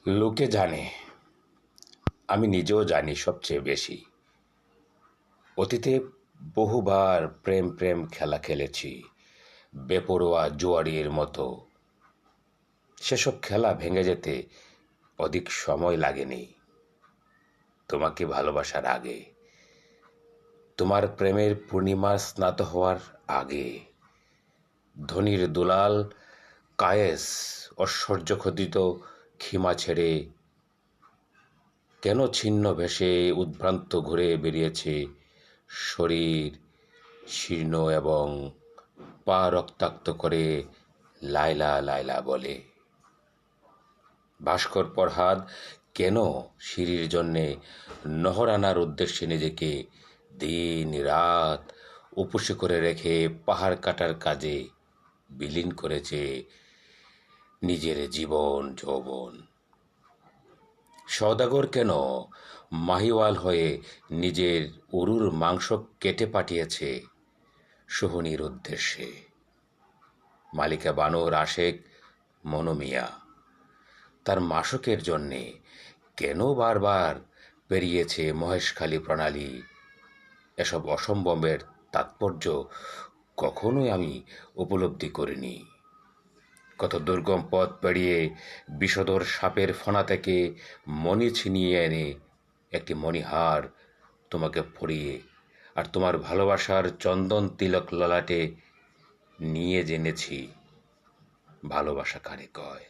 লোকে জানে, আমি নিজেও জানি সবচেয়ে বেশি। অতীতে বহুবার প্রেম প্রেম খেলা খেলেছি, বেপরোয়া জুয়ারির মতো। সেসব খেলা ভেঙে যেতে অধিক সময় লাগেনি। তোমাকে ভালোবাসার আগে, তোমার প্রেমের পূর্ণিমা স্নাত হওয়ার আগে, ধনির দুলাল কায়েস ঐশ্বর্য খোদিত খিমা ছেড়ে কেন ছিন্ন ভেসে উদ্ভ্রান্ত ঘুরে বেরিয়েছে, শরীর শীর্ণ এবং পা রক্তাক্ত করে লায়লা লায়লা বলে। ভাস্কর ফরহাদ কেন সিঁড়ির জন্যে নহর আনার উদ্দেশ্যে নিজেকে দিন রাত উপসে করে রেখে পাহাড় কাটার কাজে বিলীন করেছে নিজের জীবন যৌবন। সওদাগর কেন মাহিওয়াল হয়ে নিজের উরুর মাংস কেটে পাঠিয়েছে সোহনীর উদ্দেশ্যে। মালিকা বানুর আশেক মনোমিয়া তার মাসকের জন্যে কেন বারবার পেরিয়েছে মহেশখালী প্রণালী। এসব অসম্ভবের তাৎপর্য কখনোই আমি উপলব্ধি করিনি। কত দুর্গম পথ পেরিয়ে বিষধর সাপের ফনা থেকে মণি ছিনিয়ে এনে একটি মণিহার তোমাকে পরিয়ে আর তোমার ভালোবাসার চন্দন তিলক ললাটে নিয়ে জেনেছি ভালোবাসা কারে কয়।